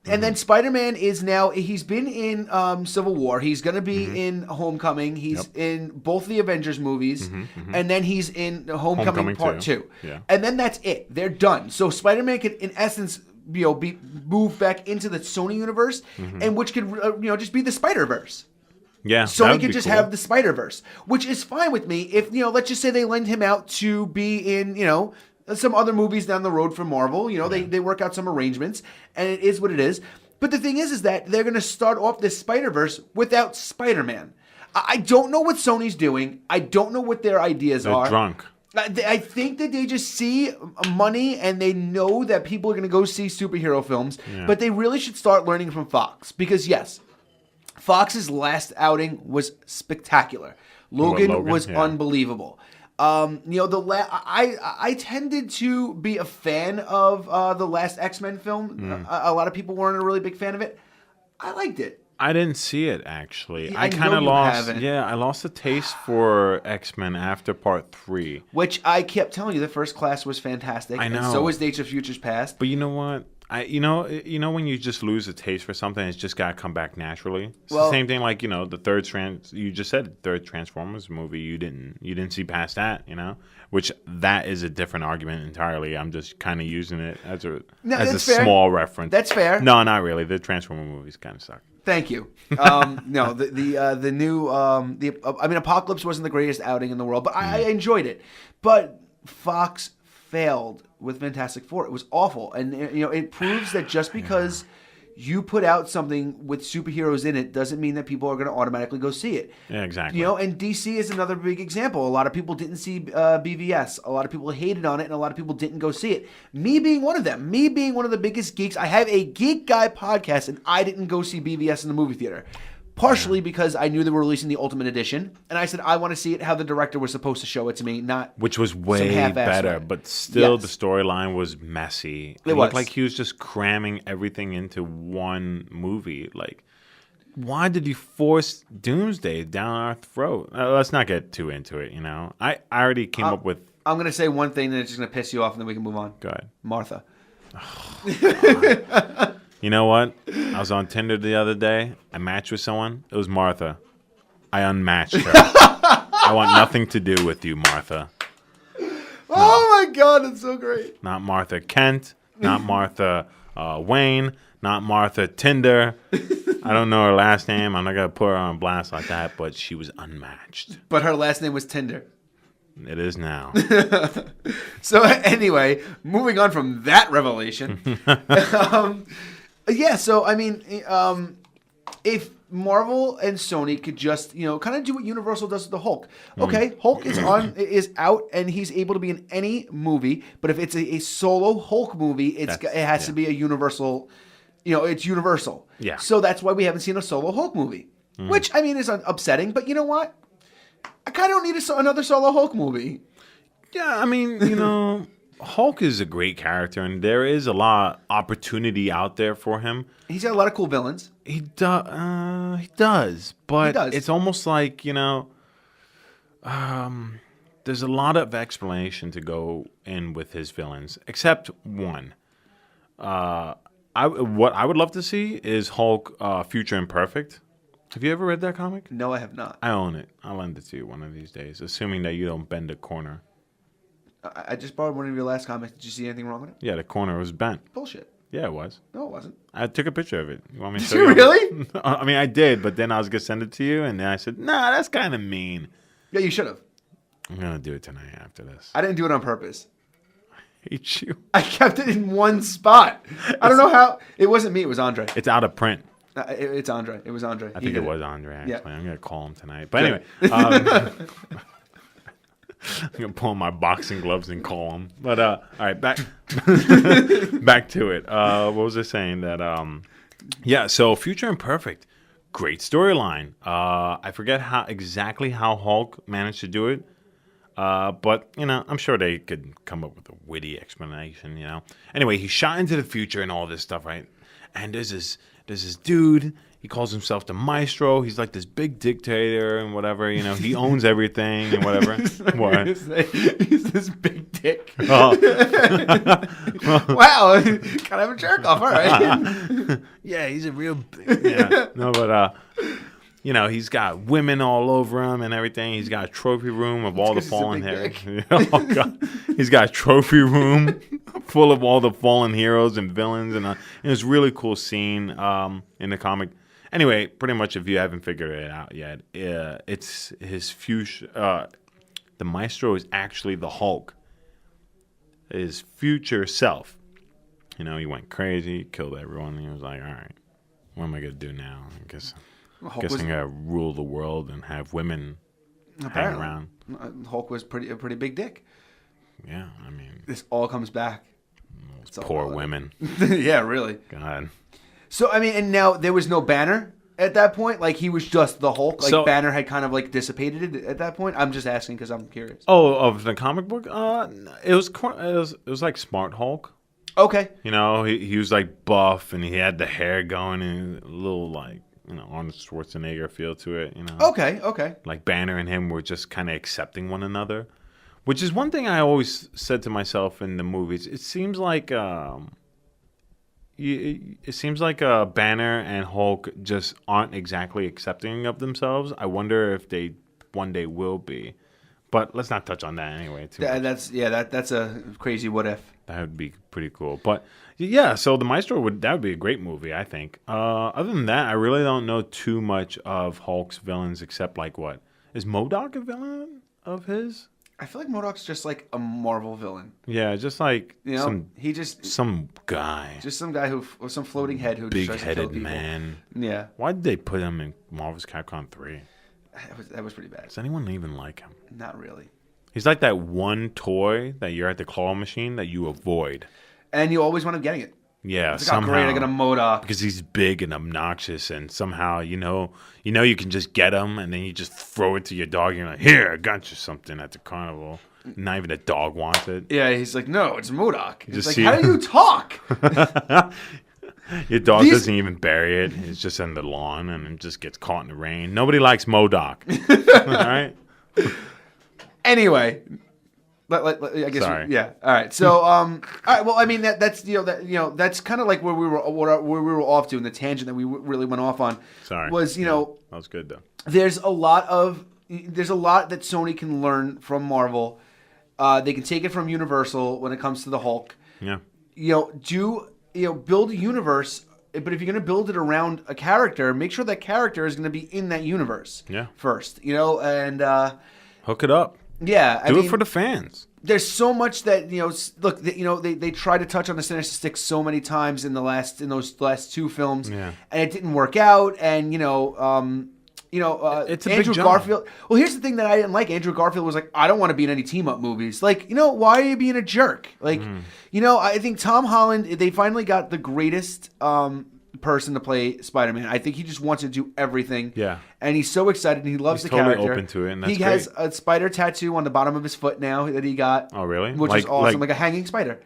And then Spider-Man is now, he's been in Civil War. He's going to be in Homecoming. He's in both the Avengers movies. And then he's in Homecoming Part 2.
Yeah.
And then that's it. They're done. So Spider-Man could, in essence, you know, be moved back into the Sony universe, and which could, you know, just be the Spider-Verse.
Yeah,
Sony could just have the Spider-Verse, which is fine with me if, you know, let's just say they lend him out to be in, you know, some other movies down the road for Marvel. You know, they work out some arrangements, and it is what it is. But the thing is that they're going to start off this Spider-Verse without Spider-Man. I don't know what Sony's doing. I don't know what their ideas are.
They're drunk.
I think that they just see money, and they know that people are going to go see superhero films, but they really should start learning from Fox. Because, yes, Fox's last outing was spectacular. Logan was unbelievable. You know, I tended to be a fan of the last X-Men film. A lot of people weren't a really big fan of it. I liked it.
I didn't see it, actually.
Yeah,
I kind of lost. Yeah, I lost the taste for X-Men after Part 3.
Which I kept telling you, the First Class was fantastic.
I know.
And so was Days of Futures Past.
But you know what? You know when you just lose a taste for something, it's just gotta come back naturally. It's the same thing, like, you know, the third you just said third Transformers movie. You didn't see past that, you know, which that is a different argument entirely. I'm just kind of using it as a small reference.
That's fair.
No, not really. The Transformer movies kind of suck.
Thank you. No, the new I mean, Apocalypse wasn't the greatest outing in the world, but I enjoyed it. But Fox failed with Fantastic Four. It was awful, and you know, it proves that just because you put out something with superheroes in it doesn't mean that people are going to automatically go see it.
Yeah, exactly.
You know, and DC is another big example. A lot of people didn't see BVS. A lot of people hated on it, and a lot of people didn't go see it. Me being one of them. Me being one of the biggest geeks. I have a Geek Guy podcast, and I didn't go see BVS in the movie theater. Partially because I knew they were releasing the Ultimate Edition, and I said I want to see it how the director was supposed to show it to me, not
which was way better, but still the storyline was messy. It looked like he was just cramming everything into one movie. Like, why did you force Doomsday down our throat? Let's not get too into it. You know, I already came up with.
I'm gonna say one thing that's just gonna piss you off, and then we can move on.
Go ahead,
Martha.
Oh, you know what? I was on Tinder the other day. I matched with someone. It was Martha. I unmatched her. I want nothing to do with you, Martha.
Oh my God, it's so great.
Not Martha Kent. Not Martha Wayne. Not Martha Tinder. I don't know her last name. I'm not going to put her on blast like that, but she was unmatched.
But her last name was Tinder.
It is now.
So anyway, moving on from that revelation. Yeah, so I mean, if Marvel and Sony could just, kind of do what Universal does with the Hulk. Okay, Hulk is out and he's able to be in any movie, but if it's a solo Hulk movie, it has to be a Universal, it's Universal.
Yeah.
So that's why we haven't seen a solo Hulk movie, which, I mean, is upsetting, but you know what? I kind of don't need another solo Hulk movie.
Yeah, I mean, Hulk is a great character, and there is a lot of opportunity out there for him.
He's got a lot of cool villains.
He does, but it's almost like, there's a lot of explanation to go in with his villains, except one. What I would love to see is Hulk Future Imperfect. Have you ever read that comic?
No, I have not.
I own it. I'll lend it to you one of these days, assuming that you don't bend a corner.
I just borrowed one of your last comics. Did you see anything wrong with it?
Yeah, the corner was bent.
Bullshit.
Yeah, it was.
No, it wasn't.
I took a picture of it. You want me to
Did
show
you
you?
Really?
I mean, I did, but then I was going to send it to you, and then I said, nah, that's kind of mean.
Yeah, you should have.
I'm going to do it tonight after this.
I didn't do it on purpose.
I hate you.
I kept it in one spot. I don't know how. It wasn't me. It was Andre.
It's out of print.
It's Andre. It was Andre.
I think it was Andre, actually. Yeah. I'm going to call him tonight. But anyway. I'm going to pull on my boxing gloves and call him. But, all right, back to it. What was I saying? That, so Future Imperfect, great storyline. I forget exactly how Hulk managed to do it. But, I'm sure they could come up with a witty explanation, Anyway, he's shot into the future and all this stuff, right? And there's this dude. He calls himself the Maestro. He's like this big dictator and whatever. He owns everything and whatever. What?
He's this big dick.
Oh.
Wow. Kind of a jerk off. All right.
Yeah, he's a real big... Yeah. No, but... he's got women all over him and everything. He's got a trophy room of all the fallen heroes. Oh, God. He's got a trophy room full of all the fallen heroes and villains. And it's a really cool scene in the comic. Anyway, pretty much if you haven't figured it out yet, it's his future. The Maestro is actually the Hulk. His future self. He went crazy, killed everyone. And he was like, all right, what am I going to do now? I guess I'm going to rule the world and have women hang around.
Hulk was a pretty big dick.
Yeah, I mean...
This all comes back.
Poor women.
Yeah, really.
God.
So, I mean, and now there was no Banner at that point? Like, he was just the Hulk? Like, Banner had kind of, like, dissipated at that point? I'm just asking because I'm curious.
Oh, of the comic book? It was like Smart Hulk.
Okay.
He was, like, buff, and he had the hair going, and a little, like... Arnold Schwarzenegger feel to it,
Okay.
Like Banner and him were just kind of accepting one another, which is one thing I always said to myself in the movies. It seems like Banner and Hulk just aren't exactly accepting of themselves. I wonder if they one day will be. But let's not touch on that anyway.
That's a crazy what if.
That would be pretty cool. But yeah, so the Maestro would be a great movie, I think. Other than that, I really don't know too much of Hulk's villains except like what? Is MODOK a villain of his?
I feel like MODOK's just like a Marvel villain.
Yeah, just like some guy.
Just some guy or some floating head who
big
just tries to kill people.
Man.
Yeah.
Why did they put him in Marvel's Capcom 3?
That was pretty bad.
Does anyone even like him?
Not really.
He's like that one toy that you're at the claw machine that you avoid.
And you always wind up getting it.
Yeah,
it's like, somehow. Great, I got a MODOK.
Because he's big and obnoxious, and somehow, you can just get him, and then you just throw it to your dog, and you're like, here, I got you something at the carnival. Not even a dog wants it.
Yeah, he's like, no, it's MODOK. It's like, how do you talk?
Your dog doesn't even bury it. It's just in the lawn, and it just gets caught in the rain. Nobody likes MODOK. All right?
Anyway, I guess.
Sorry.
Yeah. All right. So, all right. Well, I mean, that's that's kind of like where we were off to, and the tangent that we really went off on.
Sorry.
Was
that was good though.
There's a lot that Sony can learn from Marvel. They can take it from Universal when it comes to the Hulk.
Yeah.
Build a universe, but if you're going to build it around a character, make sure that character is going to be in that universe.
Yeah.
First, and
hook it up.
Yeah,
do it for the fans.
there's so much that look, they tried to touch on the Sinister Six so many times in those last two films, and it didn't work out. And
it's a
Andrew
big jump.
Garfield. Well, here's the thing that I didn't like. Andrew Garfield was like, I don't want to be in any team up movies. Like, why are you being a jerk? Like, I think Tom Holland. They finally got the greatest person to play Spider-Man. I think he just wants to do everything.
Yeah.
And he's so excited. And he loves
he's
the
totally
character.
Open to it. And that's
he has a spider tattoo on the bottom of his foot now that he got.
Oh, really?
Which is awesome, like a hanging spider.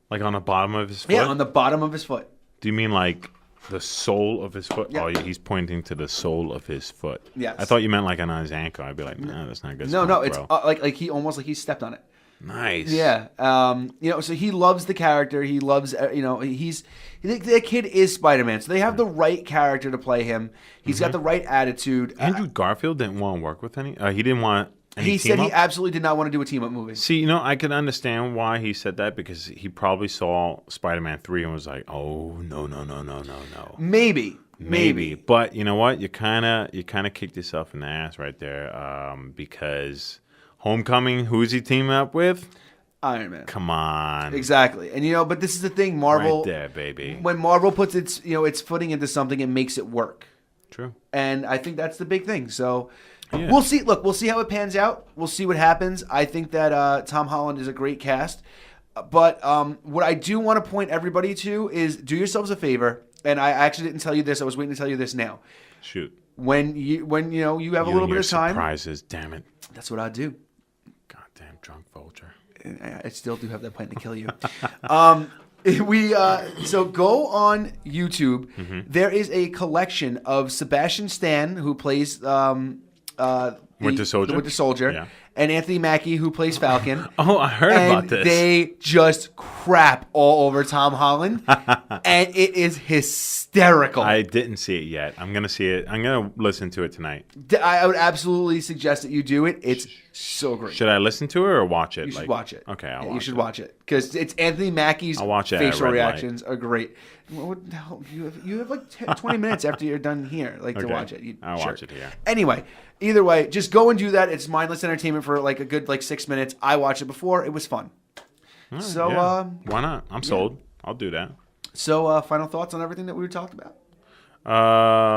Like on the bottom of his foot?
Yeah, on the bottom of his foot.
Do you mean like the sole of his foot?
Yeah.
Oh, he's pointing to the sole of his foot.
Yes.
I thought you meant like on his ankle. I'd be like, nah, that's not good.
No, it's
bro.
like he almost like he stepped on it.
Nice.
Yeah. So he loves the character. He loves, the kid is Spider-Man. So they have the right character to play him. He's got the right attitude.
Andrew Garfield didn't want to work with any. He didn't want.
He said he absolutely did not want to do a team-up movie.
See, I can understand why he said that because he probably saw Spider-Man 3 and was like, "Oh, no."
Maybe.
But you know what? You kind of kicked yourself in the ass right there because Homecoming, who's he teaming up with?
Iron Man.
Come on.
Exactly. And but this is the thing, Marvel.
Right there, baby.
When Marvel puts its footing into something, it makes it work.
True.
And I think that's the big thing. So
yeah.
We'll see. Look, we'll see how it pans out. We'll see what happens. I think that Tom Holland is a great cast. But what I do want to point everybody to is do yourselves a favor. And I actually didn't tell you this. I was waiting to tell you this now.
Shoot.
When you have a little bit of time.
Surprises, damn it.
That's what I do.
Goddamn drunk Vulture.
I still do have that plan to kill you. So go on YouTube.
Mm-hmm.
There is a collection of Sebastian Stan, who plays
Winter Soldier.
The Winter Soldier,
Yeah.
and Anthony Mackie, who plays Falcon.
Oh, I heard about this.
They just crap all over Tom Holland, and it is hysterical.
I didn't see it yet. I'm gonna see it. I'm gonna listen to it tonight.
I would absolutely suggest that you do it. It's so great.
Should I listen to it or watch it?
You should watch it.
Okay, I'll
Yeah,
watch
you should
it.
watch it because it's Anthony Mackie's
I'll watch it at
facial
red
reactions are great. What the hell? You have like 20 minutes after you're done here, to
Okay.
watch it.
I'll watch it here.
Anyway, either way, just go and do that. It's mindless entertainment for like a good 6 minutes. I watched it before. It was fun.
All right,
So,
yeah. Why not? I'm sold. I'll do that.
So final thoughts on everything that we were talking about?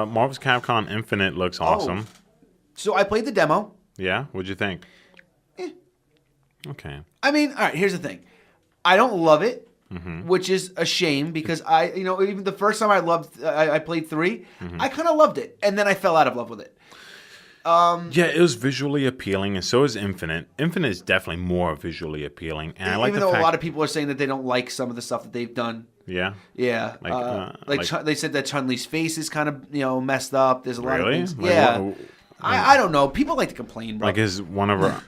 Marvel's Capcom Infinite looks awesome.
So I played the demo.
Yeah? What'd you think? Okay.
I mean, all right, here's the thing. I don't love it,
Mm-hmm.
which is a shame because even the first time I played 3,
Mm-hmm.
I kind of loved it. And then I fell out of love with it.
Yeah, it was visually appealing, and so is Infinite. Infinite is definitely more visually appealing, and I like
Even
the
though
fact.
a lot of people are saying that they don't like some of the stuff that they've done.
Yeah.
Yeah. They said that Chun-Li's face is kind of messed up. There's a lot of
Really?
things.
Like,
Yeah.
what-
I don't know. People like to complain, bro.
Like is one of her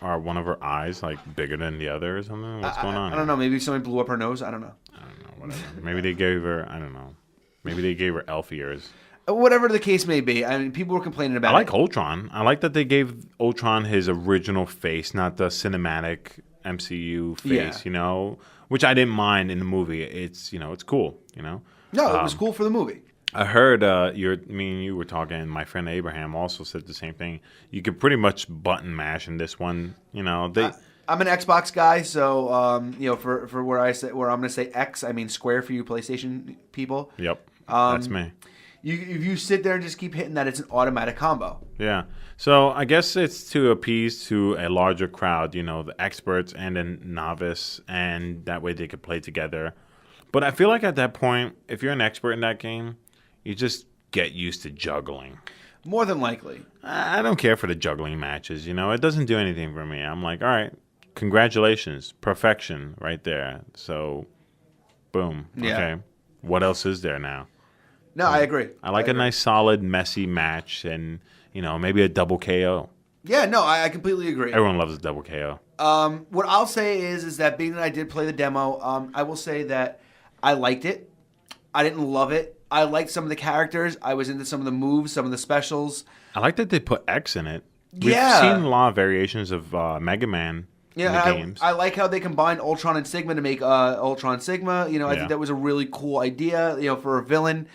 are one of her eyes like bigger than the other or something? What's going on?
I don't know. Maybe somebody blew up her nose. I don't know.
I don't know. Whatever. Maybe they gave her. I don't know. Maybe they gave her elf ears.
Whatever the case may be. I mean, people were complaining about
I like
it.
Ultron. I like that they gave Ultron his original face, not the cinematic MCU face.
Yeah.
Which I didn't mind in the movie. It's it's cool.
No, it was cool for the movie.
I heard me and you were talking, and my friend Abraham also said the same thing. You could pretty much button mash in this one.
I'm an Xbox guy, so for where I'm going to say X, I mean square for you PlayStation people.
Yep, that's me.
If you sit there and just keep hitting that, it's an automatic combo.
Yeah. So I guess it's to appease to a larger crowd, the experts and a novice, and that way they could play together. But I feel like at that point, if you're an expert in that game, you just get used to juggling.
More than likely.
I don't care for the juggling matches, It doesn't do anything for me. I'm like, all right, congratulations, perfection right there. So, boom.
Yeah.
Okay. What else is there now?
No, I agree.
I like a nice, solid, messy match and, maybe a double KO.
Yeah, no, I completely agree.
Everyone loves a double KO.
What I'll say is that being that I did play the demo, I will say that I liked it. I didn't love it. I liked some of the characters. I was into some of the moves, some of the specials.
I like that they put X in it. We've
Yeah.
seen a lot of variations of Mega Man in the games.
I like how they combined Ultron and Sigma to make Ultron Sigma. I think that was a really cool idea, for a villain.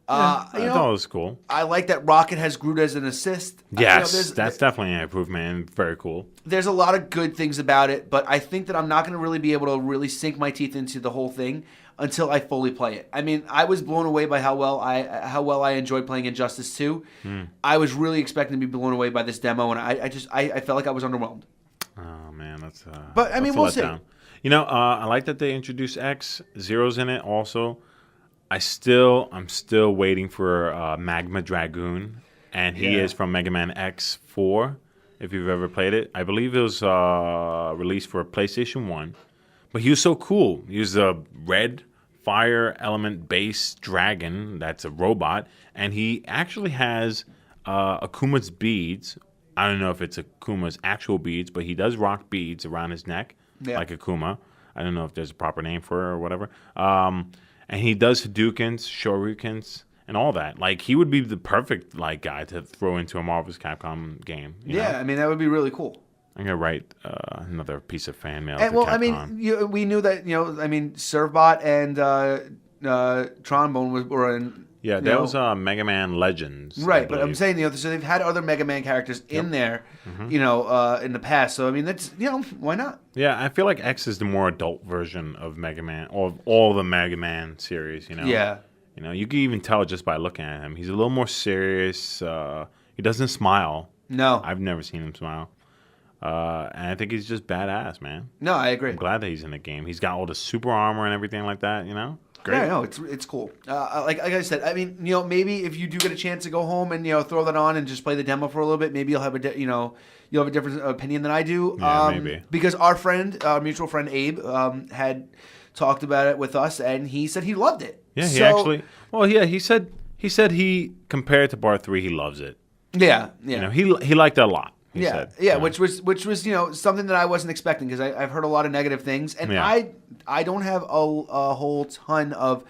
I thought it was cool.
I like that Rocket has Groot as an assist.
Yes, that's definitely an improvement. Very cool.
There's a lot of good things about it, but I think that I'm not going to really be able to really sink my teeth into the whole thing until I fully play it. I mean, I was blown away by how well I enjoyed playing Injustice 2. I was really expecting to be blown away by this demo, and I felt like I was underwhelmed.
Oh man, that's.
But I mean, we'll see.
You know, I like that they introduced X. Zero's in it also. I'm still waiting for Magma Dragoon, and he is from Mega Man X4. If you've ever played it, I believe it was released for PlayStation 1. But he was so cool. He was a red fire element based dragon that's a robot, and he actually has Akuma's beads. I don't know if it's Akuma's actual beads, but he does rock beads around his neck like Akuma. I don't know if there's a proper name for it or whatever. And he does Hadoukens, Shoryukens, and all that. Like, he would be the perfect guy to throw into a Marvel's Capcom game. You know?
I mean, that would be really cool.
I'm gonna write another piece of fan mail.
And,
to Capcom.
I mean, we knew that Servbot and Trombone were in.
Yeah, that was Mega Man Legends.
Right, but I'm saying so they've had other Mega Man characters in there, in the past. So I mean, that's why not?
Yeah, I feel like X is the more adult version of Mega Man, or all the Mega Man series.
Yeah.
You can even tell just by looking at him. He's a little more serious. He doesn't smile.
No,
I've never seen him smile. And I think he's just badass, man.
No, I agree.
I'm glad that he's in the game. He's got all the super armor and everything like that. Great.
Yeah, no, it's cool. Like I said, I mean, maybe if you do get a chance to go home and throw that on and just play the demo for a little bit, maybe you'll have you'll have a different opinion than I do.
Yeah, maybe.
Because our mutual friend Abe, had talked about it with us, and he said he loved it.
Yeah, he said he compared to Part 3, he loves it.
Yeah.
He liked it a lot. He said,
which was something that I wasn't expecting, because I've heard a lot of negative things, and I don't have a whole ton of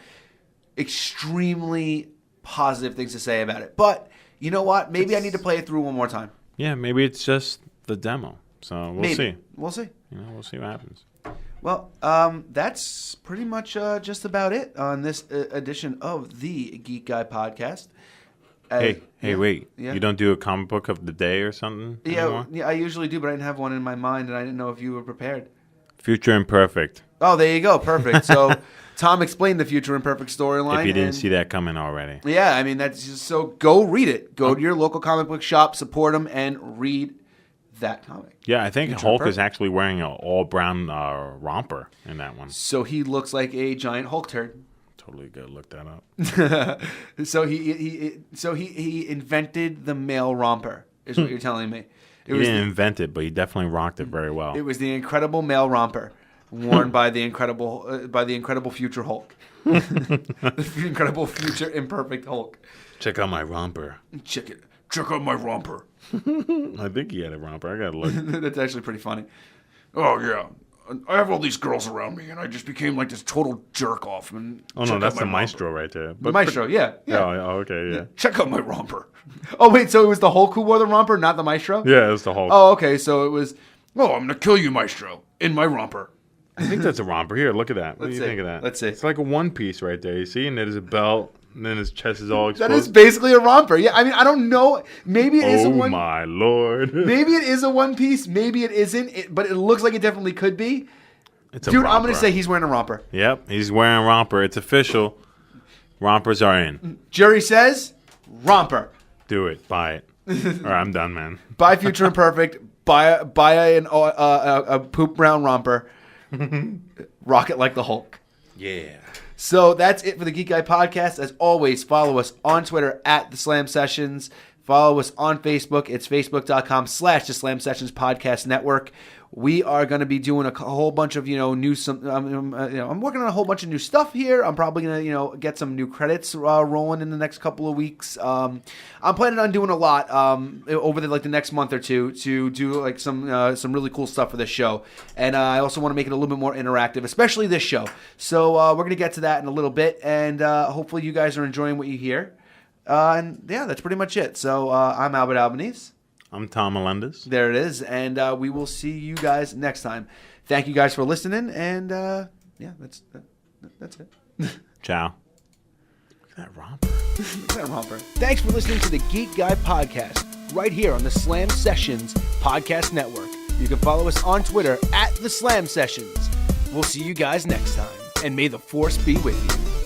extremely positive things to say about it. But you know what? Maybe I need to play it through one more time.
Yeah, maybe it's just the demo. So we'll see.
We'll see.
We'll see what happens.
Well, that's pretty much just about it on this edition of the Geek Guy Podcast.
Hey, wait. Yeah. You don't do a comic book of the day or something anymore?
Yeah, I usually do, but I didn't have one in my mind, and I didn't know if you were prepared.
Future Imperfect.
Oh, there you go. Perfect. So Tom explained the Future Imperfect storyline.
If you didn't see that coming already.
Yeah, I mean, that's just, so go read it. Go to your local comic book shop, support them, and read that comic.
Yeah, I think Hulk is actually wearing an all-brown romper in that one.
So he looks like a giant Hulk turd.
Totally good. Look that up.
So he invented the male romper, is what you're telling me.
He didn't invent it, but he definitely rocked it very well.
It was the incredible male romper worn by the incredible future Hulk. The incredible future imperfect Hulk.
Check out my romper.
Check out my romper.
I think he had a romper. I gotta look.
That's actually pretty funny.
Oh, yeah. I have all these girls around me, and I just became like this total jerk off. And
oh no, that's the Maestro right there.
But the Maestro, yeah.
Oh, okay, yeah.
Check out my romper.
Oh wait, so it was the Hulk who wore the romper, not the Maestro?
Yeah, it was the Hulk.
Oh, okay, so it was.
Oh, I'm gonna kill you, Maestro, in my romper.
I think that's a romper. Here, look at that. What do you think of that?
Let's see.
It's like a one piece right there. You see, and there's a belt. And then his chest is all exposed.
That is basically a romper. Yeah, I mean, I don't know. Maybe it is a one.
Oh my lord.
Maybe it is a one piece. Maybe it isn't. But it looks like it definitely could be.
It's a
Dude,
romper.
I'm going to say he's wearing a romper.
Yep, he's wearing a romper. It's official. Rompers are in.
Jury says romper.
Do it. Buy it. All right, I'm done, man.
Buy Future Imperfect. Buy a poop brown romper. Rock it like the Hulk.
Yeah.
So that's it for the Geek Guy Podcast. As always, follow us on Twitter at The Slam Sessions. Follow us on Facebook. It's facebook.com/The Slam Sessions Podcast Network. We are going to be doing a whole bunch of, I'm working on a whole bunch of new stuff here. I'm probably going to, get some new credits rolling in the next couple of weeks. I'm planning on doing a lot over the next month or two to do some really cool stuff for this show. And I also want to make it a little bit more interactive, especially this show. So we're going to get to that in a little bit, and hopefully you guys are enjoying what you hear. And yeah, that's pretty much it. So I'm Albert Albanese.
I'm Tom Melendez.
There it is. And we will see you guys next time. Thank you guys for listening. And yeah, that's it.
Ciao. That romper.
That romper. Thanks for listening to the Geek Guy Podcast, right here on the Slam Sessions Podcast Network. You can follow us on Twitter at the Slam Sessions. We'll see you guys next time, and may the Force be with you.